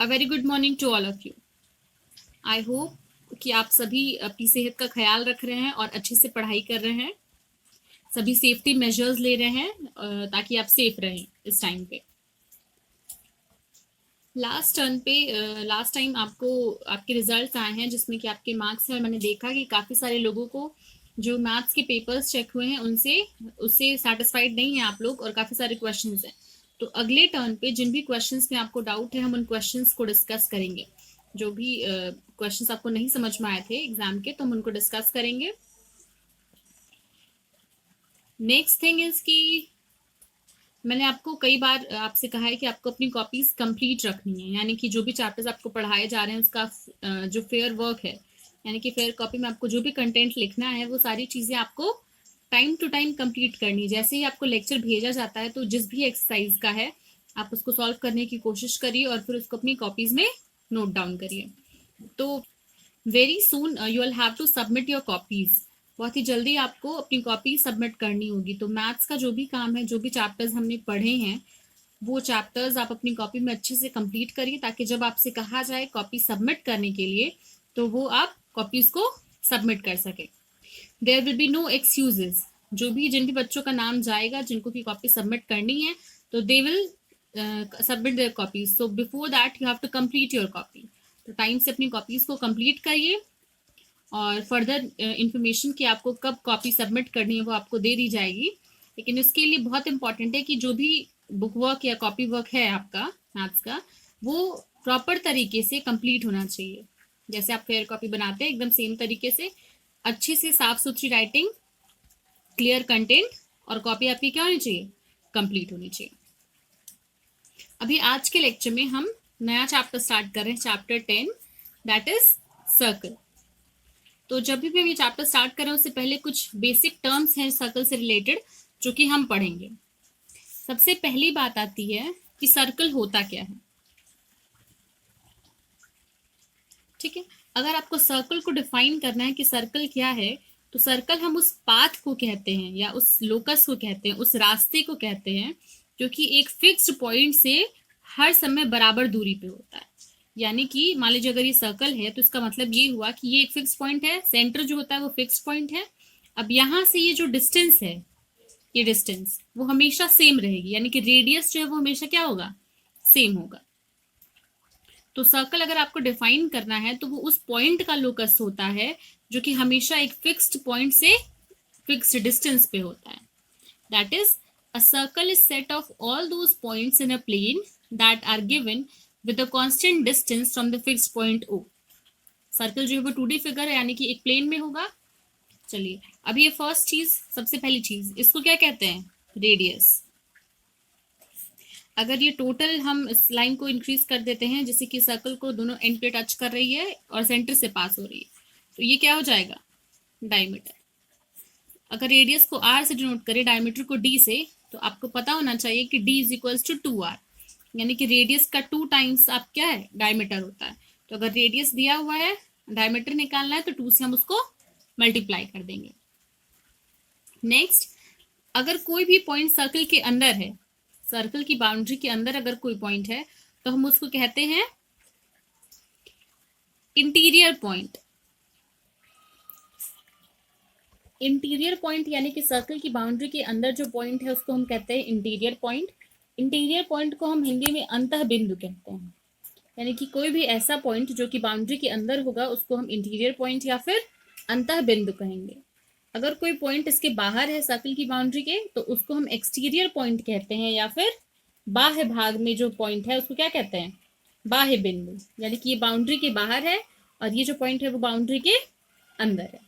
A very good morning to all of you. I hope कि आप सभी अपनी सेहत का ख्याल रख रहे हैं और अच्छे से पढ़ाई कर रहे हैं, सभी सेफ्टी मेजर्स ले रहे हैं ताकि आप सेफ रहें इस टाइम पे। लास्ट टाइम आपको आपके रिजल्ट्स आए हैं जिसमें कि आपके मार्क्स हैं, और मैंने देखा कि काफ़ी सारे लोगों को जो मैथ्स के पेपर्स चेक हुए हैं उससे सेटिस्फाइड नहीं है आप लोग, और काफ़ी सारे क्वेश्चंस हैं। तो अगले टर्न पे जिन भी क्वेश्चंस में आपको डाउट है हम उन क्वेश्चंस को डिस्कस करेंगे। जो भी क्वेश्चंस आपको नहीं समझ में आए थे एग्जाम के, तो हम उनको डिस्कस करेंगे। नेक्स्ट थिंग इज कि मैंने आपको कई बार आपसे कहा है कि आपको अपनी कॉपीज कंप्लीट रखनी है, यानी कि जो भी चैप्टर्स आपको पढ़ाए जा रहे हैं उसका जो फेयर वर्क है, यानी कि फेयर कॉपी में आपको जो भी कंटेंट लिखना है वो सारी चीज़ें आपको टाइम टू टाइम कंप्लीट करनी है। जैसे ही आपको लेक्चर भेजा जाता है तो जिस भी एक्सरसाइज का है आप उसको सॉल्व करने की कोशिश करिए और फिर उसको अपनी कॉपीज में नोट डाउन करिए। तो very soon you will have to submit your copies. बहुत ही जल्दी आपको अपनी कॉपी सबमिट करनी होगी। तो मैथ्स का जो भी काम है, जो भी चैप्टर्स हमने पढ़े हैं, वो चैप्टर्स आप अपनी कॉपी में अच्छे से कंप्लीट करिए ताकि जब आपसे कहा जाए कॉपी सबमिट करने के लिए तो वो आप कॉपीज को सबमिट कर सके। There will be no excuses. जिन भी बच्चों का नाम जाएगा जिनको की कॉपी सबमिट करनी है तो they will submit their copies. So before that you have to complete your copy. तो टाइम से अपनी कॉपीज को कंप्लीट करिए और फर्दर इंफॉर्मेशन कि आपको कब कॉपी सबमिट करनी है वो आपको दे दी जाएगी। लेकिन इसके लिए बहुत इंपॉर्टेंट है कि जो भी बुक वर्क या कॉपी वर्क है आपका मैथ्स का, वो प्रॉपर तरीके से कंप्लीट होना चाहिए। जैसे आप फेयर कॉपी बनाते हैं एकदम सेम तरीके से, अच्छे से साफ सुथरी राइटिंग, क्लियर कंटेंट, और कॉपी आपकी क्या होनी चाहिए, कंप्लीट होनी चाहिए। अभी आज के लेक्चर में हम नया चैप्टर स्टार्ट कर रहे हैं, चैप्टर 10, दैट इज सर्कल। तो जब भी हम ये चैप्टर स्टार्ट करें उससे पहले कुछ बेसिक टर्म्स हैं सर्कल से रिलेटेड जो कि हम पढ़ेंगे। सबसे पहली बात आती है कि सर्कल होता क्या है। ठीक है, अगर आपको सर्कल को डिफाइन करना है कि सर्कल क्या है, तो सर्कल हम उस पाथ को कहते हैं या उस लोकस को कहते हैं, उस रास्ते को कहते हैं जो कि एक फिक्स्ड पॉइंट से हर समय बराबर दूरी पे होता है। यानी कि मान लीजिए अगर ये सर्कल है तो इसका मतलब ये हुआ कि ये एक फिक्स पॉइंट है, सेंटर जो होता है वो फिक्स पॉइंट है। अब यहाँ से ये जो डिस्टेंस है, ये डिस्टेंस वो हमेशा सेम रहेगी, यानी कि रेडियस जो है वो हमेशा क्या होगा, सेम होगा। तो सर्कल अगर आपको डिफाइन करना है तो वो उस पॉइंट का लोकस होता है जो कि हमेशा एक फिक्स्ड पॉइंट से फिक्स्ड डिस्टेंस पे होता है। That is a circle is set of all those points in a plane that are given with a constant distance from the fixed point O. Circle जो है वो 2D फिगर है, यानी कि एक प्लेन में होगा। चलिए, अब ये फर्स्ट चीज, सबसे पहली चीज, इसको क्या कहते हैं, रेडियस। अगर ये टोटल हम इस लाइन को इंक्रीज कर देते हैं जैसे कि सर्कल को दोनों एंड पे टच कर रही है और सेंटर से पास हो रही है, तो ये क्या हो जाएगा, डायमीटर। अगर रेडियस को आर से डिनोट करें, डायमीटर को डी से, तो आपको पता होना चाहिए कि D is equals to 2r, यानी कि रेडियस का 2 टाइम्स आप क्या है, डायमीटर होता है। तो अगर रेडियस दिया हुआ है, डायमीटर निकालना है, तो 2 से हम उसको मल्टीप्लाई कर देंगे। नेक्स्ट, अगर कोई भी पॉइंट सर्कल के अंदर है, सर्कल की बाउंड्री के अंदर अगर कोई पॉइंट है तो हम उसको कहते हैं इंटीरियर पॉइंट। इंटीरियर पॉइंट यानी कि सर्कल की बाउंड्री के अंदर जो पॉइंट है उसको हम कहते हैं इंटीरियर पॉइंट। इंटीरियर पॉइंट को हम हिंदी में अंतः बिंदु कहते हैं, यानी कि कोई भी ऐसा पॉइंट जो कि बाउंड्री के अंदर होगा उसको हम इंटीरियर पॉइंट या फिर अंतः बिंदु कहेंगे। अगर कोई पॉइंट इसके बाहर है सर्कल की बाउंड्री के तो उसको हम एक्सटीरियर पॉइंट कहते हैं, या फिर बाह्य भाग में जो पॉइंट है उसको क्या कहते हैं, बाह्य बिंदु। यानी कि ये बाउंड्री के बाहर है और ये जो पॉइंट है वो बाउंड्री के अंदर है।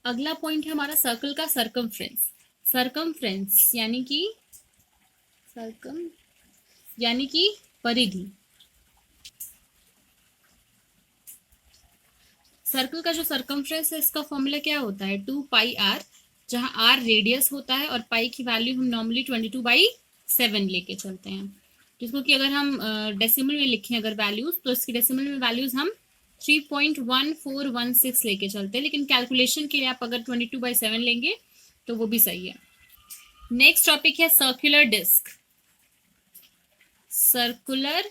अगला पॉइंट है हमारा सर्कल का सर्कमफ्रेंस। सर्कमफ्रेंस यानी कि परिधि। सर्कल का जो सर्कमफ्रेंस है इसका फॉर्मूला क्या होता है, 2πr, जहां r रेडियस होता है और पाई की वैल्यू हम नॉर्मली 22/7 लेके चलते हैं। जिसको कि अगर हम डेसिमल में लिखें अगर वैल्यूज, तो इसकी डेसिमल में वैल्यूज हम 3.1416 लेके चलते हैं, लेकिन कैलकुलेशन के लिए आप अगर 22/7 लेंगे तो वो भी सही है। नेक्स्ट टॉपिक है circular disc. Circular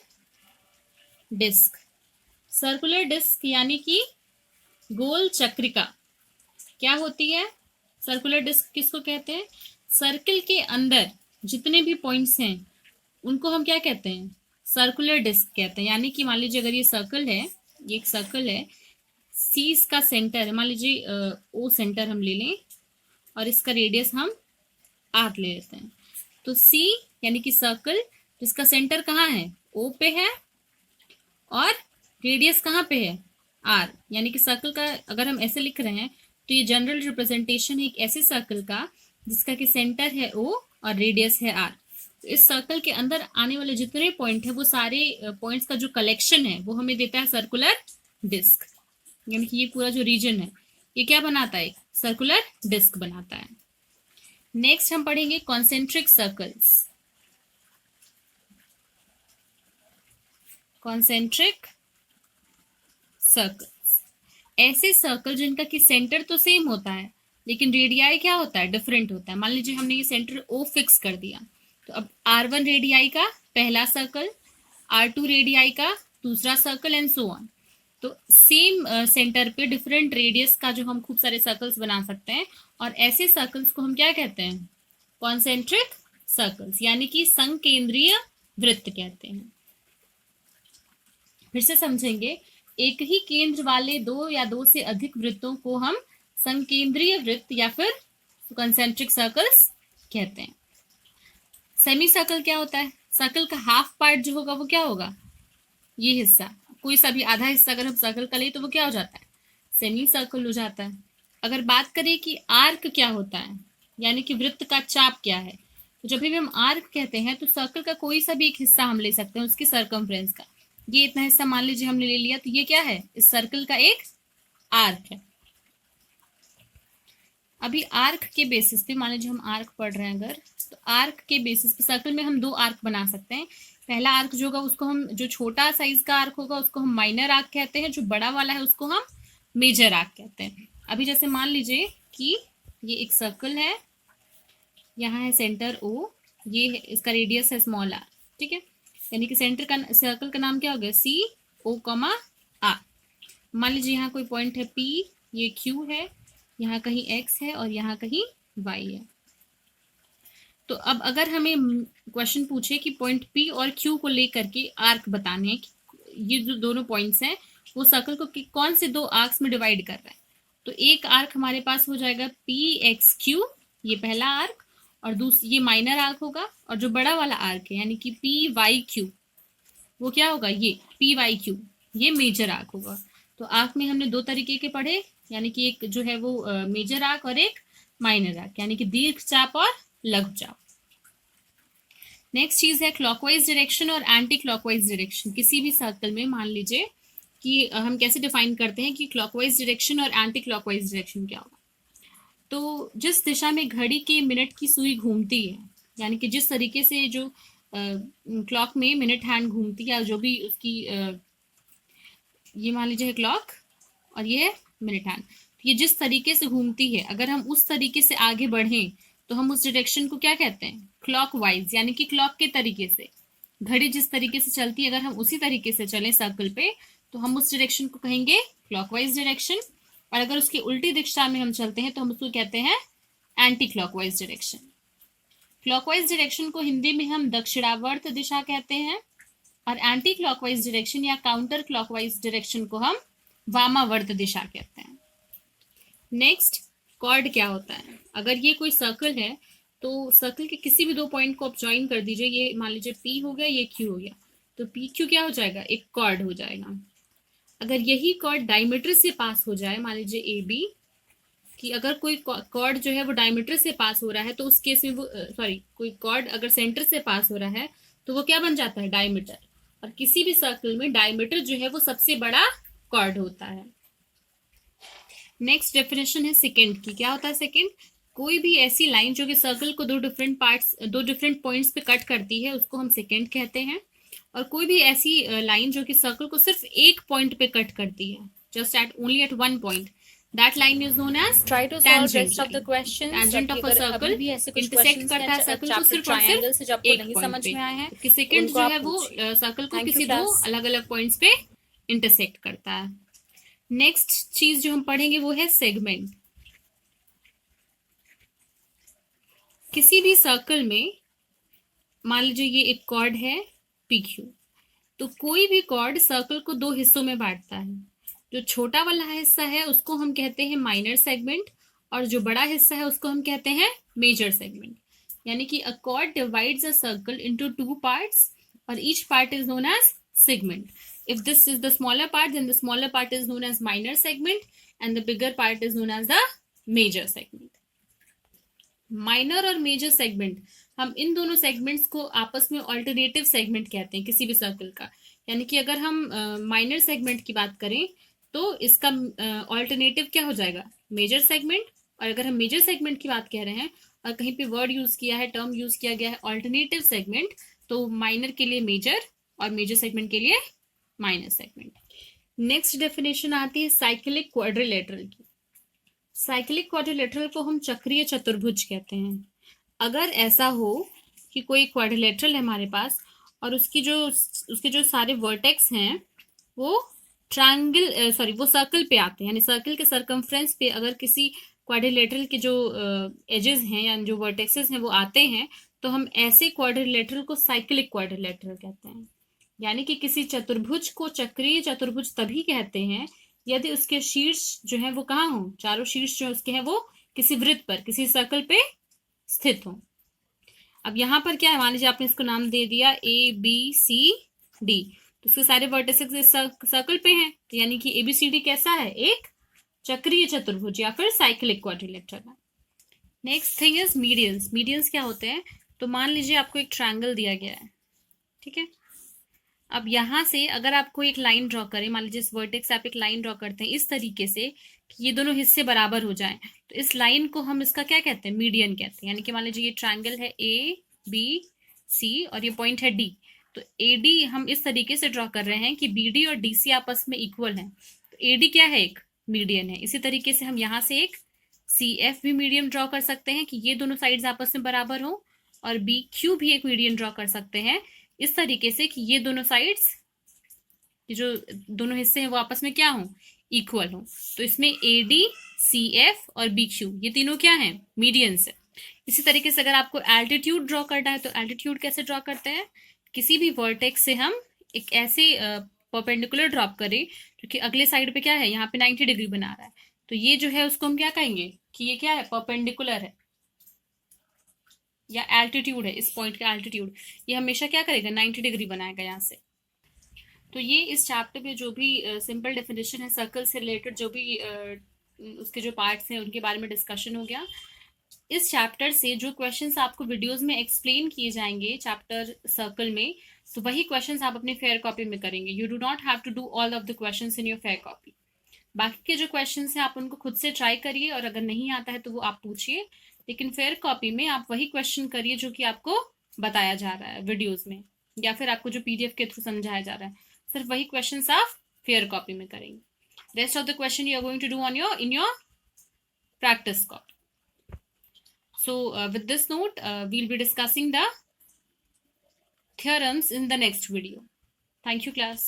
disc. Circular disc यानी कि गोल चक्रिका क्या होती है? सर्कुलर डिस्क किसको कहते हैं? सर्कल के अंदर जितने भी पॉइंट्स हैं उनको हम क्या कहते हैं? सर्कुलर डिस्क कहते हैं। यानी कि मान लीजिए अगर ये सर्कल है, ये एक सर्कल है, सी इसका सेंटर है, मान लीजिए ओ सेंटर हम ले लें और इसका रेडियस हम आर ले लेते हैं। तो सी यानी कि सर्कल जिसका सेंटर कहाँ है? ओ पे है, और रेडियस कहाँ पे है? आर। यानी कि सर्कल का अगर हम ऐसे लिख रहे हैं तो ये जनरल रिप्रेजेंटेशन है एक ऐसे सर्कल का जिसका कि सेंटर है ओ और रेडियस है आर। तो इस सर्कल के अंदर आने वाले जितने पॉइंट है वो सारे पॉइंट्स का जो कलेक्शन है वो हमें देता है सर्कुलर डिस्क। यानी कि ये पूरा जो रीजन है ये क्या बनाता है? सर्कुलर डिस्क बनाता है। नेक्स्ट हम पढ़ेंगे कॉन्सेंट्रिक सर्कल्स। कॉन्सेंट्रिक सर्कल्स ऐसे सर्कल जिनका कि सेंटर तो सेम होता है लेकिन रेडियाई क्या होता है? डिफरेंट होता है। मान लीजिए हमने ये सेंटर ओ फिक्स कर दिया, तो अब R1 रेडियाई का पहला सर्कल, R2 रेडियाई का दूसरा सर्कल एंड सो ऑन। तो सेम सेंटर पे डिफरेंट रेडियस का जो हम खूब सारे सर्कल्स बना सकते हैं, और ऐसे सर्कल्स को हम क्या कहते हैं? कॉन्सेंट्रिक सर्कल्स यानी कि संकेंद्रीय वृत्त कहते हैं। फिर से समझेंगे, एक ही केंद्र वाले दो या दो से अधिक वृत्तों को हम संकेंद्रीय वृत्त या फिर कॉन्सेंट्रिक सर्कल्स कहते हैं। सेमी सर्कल क्या होता है? सर्कल का हाफ पार्ट जो होगा वो क्या होगा? ये हिस्सा, कोई सा भी आधा हिस्सा अगर हम सर्कल का लें तो वो क्या हो जाता है? सेमी सर्कल हो जाता है। अगर बात करें कि आर्क क्या होता है, यानी कि वृत्त का चाप क्या है, तो जब भी हम आर्क कहते हैं तो सर्कल का कोई सा भी एक हिस्सा हम ले सकते हैं उसकी सरकमफ्रेंस का। ये इतना हिस्सा मान लीजिए हमने ले लिया, तो ये क्या है? इस सर्कल का एक आर्क है। अभी आर्क के बेसिस पे, मान लीजिए हम आर्क पढ़ रहे हैं अगर, तो आर्क के बेसिस पे सर्कल में हम दो आर्क बना सकते हैं। पहला आर्क जो होगा उसको हम, जो छोटा साइज का आर्क होगा उसको हम माइनर आर्क कहते हैं, जो बड़ा वाला है उसको हम मेजर आर्क कहते हैं। अभी जैसे मान लीजिए कि ये एक सर्कल है, यहाँ है सेंटर ओ, ये है, इसका रेडियस है स्मॉल आर, ठीक है। यानी कि सेंटर का सर्कल का नाम क्या हो गया? सी ओ कॉमा आर। मान लीजिए यहाँ कोई पॉइंट है पी, ये क्यू है, यहाँ कहीं एक्स है और यहाँ कहीं वाई है। तो अब अगर हमें क्वेश्चन पूछे कि पॉइंट पी और क्यू को लेकर के आर्क बताने हैं, ये जो दोनों पॉइंट्स हैं वो सर्कल को कौन से दो आर्क्स में डिवाइड कर रहा है, तो एक आर्क हमारे पास हो जाएगा पी एक्स क्यू, ये पहला आर्क, और ये माइनर आर्क होगा, और जो बड़ा वाला आर्क है यानी कि पी वाई क्यू वो क्या होगा? ये पी वाई क्यू, ये मेजर आर्क होगा। तो आर्क में हमने दो तरीके के पढ़े, यानी कि एक जो है वो मेजर आर्क और एक माइनर आर्क, यानी कि दीर्घ चाप और लघु चाप। नेक्स्ट चीज है क्लॉकवाइज डायरेक्शन और एंटी क्लॉकवाइज डायरेक्शन। किसी भी सर्कल में मान लीजिए कि हम कैसे डिफाइन करते हैं कि क्लॉकवाइज डायरेक्शन और एंटी क्लॉकवाइज डायरेक्शन क्या होगा। तो जिस दिशा में घड़ी के मिनट की सुई घूमती है, यानी कि जिस तरीके से जो क्लॉक में मिनट हैंड घूमती है, जो भी उसकी ये मान लीजिए है क्लॉक और ये है मिनट हैंड, तो ये जिस तरीके से घूमती है अगर हम उस तरीके से आगे बढ़ें तो हम उस डायरेक्शन को क्या कहते हैं? क्लॉकवाइज, यानी कि क्लॉक के तरीके से घड़ी जिस तरीके से चलती है अगर हम उसी तरीके से चलें सर्कल पे तो हम उस डायरेक्शन को कहेंगे क्लॉकवाइज डायरेक्शन, और अगर उसकी उल्टी दिशा में हम चलते हैं तो हम उसको कहते हैं anti clockwise direction. Clockwise direction को हिंदी में हम दक्षिणावर्त दिशा कहते हैं, और एंटी क्लॉकवाइज डायरेक्शन या काउंटर क्लॉकवाइज डायरेक्शन को हम वामावर्त दिशा कहते हैं। नेक्स्ट, कॉर्ड क्या होता है? अगर ये कोई सर्कल है तो सर्कल के किसी भी दो पॉइंट को आप ज्वाइन कर दीजिए, ये मान लीजिए पी हो गया, ये क्यू हो गया, तो पी क्यू क्या हो जाएगा? एक कॉर्ड हो जाएगा। अगर यही कॉर्ड डायमीटर से पास हो जाए, मान लीजिए ए बी, कि अगर कोई कॉर्ड जो है वो डायमीटर से पास हो रहा है तो उस केस में वो कोई कॉर्ड अगर सेंटर से पास हो रहा है तो वो क्या बन जाता है? डायमीटर। और किसी भी सर्कल में डायमीटर जो है वो सबसे बड़ा कॉर्ड होता है। नेक्स्ट डेफिनेशन है सेकेंड की। क्या होता है सेकेंड? कोई भी ऐसी लाइन जो कि सर्कल को दो डिफरेंट पॉइंट्स पे कट करती है उसको हम सेकेंड कहते हैं, और कोई भी ऐसी लाइन जो कि सर्कल को सिर्फ एक पॉइंट पे कट करती है, just at only at one point, that line is known as try to solve rest of the questions. Tangent of a circle भी ऐसे कुछ इंटरसेक्ट क्वेश्चंस करता है हैं सर्कल को चैप्टर सिर्फ और ट्रायंगल सिर्फ से जो आपको एक नहीं पॉइंट समझ पे, में आए हैं, जबकि सेकंड उनको जो आप है वो पूछिए। सर्कल को थैंक यू किसी दो क्लास। अलग अलग पॉइंट्स पे इंटरसेक्ट करता है। नेक्स्ट चीज जो हम पढ़ेंगे वो है सेगमेंट। किसी भी सर्कल में मान लीजिए ये एक कॉर्ड है PQ, तो कोई भी कॉर्ड सर्कल को दो हिस्सों में बांटता है। जो छोटा वाला हिस्सा है उसको हम कहते हैं माइनर सेगमेंट, और जो बड़ा हिस्सा है उसको हम कहते हैं मेजर सेगमेंट। यानी कि a chord divides a circle into two parts और each part is known as segment. If this is the smaller part, then the smaller part is known as minor segment and the bigger part is known as the major segment. Minor और major segment, हम इन दोनों segments को आपस में alternative segment कहते हैं किसी भी सर्कल का। यानी कि अगर हम माइनर सेगमेंट की बात करें तो इसका ऑल्टरनेटिव क्या हो जाएगा, मेजर सेगमेंट। और अगर हम मेजर सेगमेंट की बात कह रहे हैं और कहीं पे वर्ड यूज किया है, टर्म यूज किया गया है ऑल्टरनेटिव सेगमेंट, तो माइनर के लिए मेजर और मेजर सेगमेंट के लिए माइनर सेगमेंट। नेक्स्ट डेफिनेशन आती है साइक्लिक क्वाड्रिलेटरल की। साइक्लिक क्वाड्रिलेटरल को हम चक्रीय चतुर्भुज कहते हैं। अगर ऐसा हो कि कोई क्वाड्रिलेटरल है हमारे पास और उसके जो सारे वर्टेक्स हैं वो ट्रायंगल सॉरी वो सर्कल पे आते हैं, यानी सर्कल के सरकमफ्रेंस पे अगर किसी क्वाड्रिलेटरल के जो एजेस हैं या जो वर्टेक्सेस हैं वो आते हैं, तो हम ऐसे क्वाड्रिलेटरल को साइक्लिक क्वाड्रिलेटरल कहते हैं। यानी कि किसी चतुर्भुज को चक्रीय चतुर्भुज तभी कहते हैं यदि उसके शीर्ष जो है वो कहाँ हो, चारों शीर्ष जो उसके हैं वो किसी वृत्त पर, किसी सर्कल पे स्थित हो। अब यहाँ पर क्या है, मान लीजिए आपने इसको नाम दे दिया ABCD, तो उसके सारे वर्टिसेस इस सर्कल पे हैं, तो यानी कि ABCD कैसा है, एक चक्रीय चतुर्भुज या फिर cyclic quadrilateral. Next thing is medians. Medians क्या होते हैं, तो मान लीजिए आपको एक ट्रायंगल दिया गया है, ठीक है। अब यहाँ से अगर आपको एक लाइन ड्रॉ करें, मान लीजिए इस वर्टेक्स से आप एक लाइन ड्रॉ करते हैं इस तरीके से कि ये दोनों हिस्से बराबर हो जाएं, तो इस लाइन को हम इसका क्या कहते हैं, मीडियन कहते हैं। यानी कि मान लीजिए ये ट्रायंगल है ABC और ये पॉइंट है D, तो AD हम इस तरीके से ड्रॉ कर रहे हैं कि BD और DC आपस में इक्वल है, तो AD क्या है, एक मीडियन है। इसी तरीके से हम यहाँ से एक CF भी मीडियन ड्रॉ कर सकते हैं कि ये दोनों साइड्स आपस में बराबर हो, और BQ भी एक मीडियन ड्रॉ कर सकते हैं इस तरीके से कि ये दोनों साइड्स, ये जो दोनों हिस्से हैं वो आपस में क्या हो, इक्वल हो। तो इसमें AD, CF और BQ ये तीनों क्या हैं, मीडियंस है। इसी तरीके से अगर आपको एल्टीट्यूड ड्रॉ करना है तो एल्टीट्यूड कैसे ड्रॉ करते हैं, किसी भी वर्टेक्स से हम एक ऐसे परपेंडिकुलर ड्रॉप करें जो कि अगले साइड पे क्या है, यहाँ पे 90 डिग्री बना रहा है, तो ये जो है उसको हम क्या कहेंगे कि ये क्या है, परपेंडिकुलर है या एल्टीट्यूड है। इस पॉइंट का एल्टीट्यूड ये हमेशा क्या करेगा, 90 डिग्री बनाएगा यहाँ से। तो ये इस चैप्टर में जो भी सिंपल डेफिनेशन है सर्कल से रिलेटेड, जो भी उसके जो पार्ट्स हैं उनके बारे में डिस्कशन हो गया। इस चैप्टर से जो क्वेश्चंस आपको वीडियोस में एक्सप्लेन किए जाएंगे चैप्टर सर्कल में, तो वही क्वेश्चंस आप अपनी फेयर कॉपी में करेंगे। You do not have to do all of the questions in your fair copy. बाकी के जो क्वेश्चंस हैं आप उनको खुद से ट्राई करिए, और अगर नहीं आता है तो वो आप पूछिए, लेकिन फेयर कॉपी में आप वही क्वेश्चन करिए जो कि आपको बताया जा रहा है वीडियोज में, या फिर आपको जो PDF के थ्रू समझाया जा रहा है, सिर्फ वही क्वेश्चन आप फेयर कॉपी में करेंगे। Rest of the question you are going to do on your in your practice copy. So with this note, we'll be discussing the theorems in the next video. Thank you, class.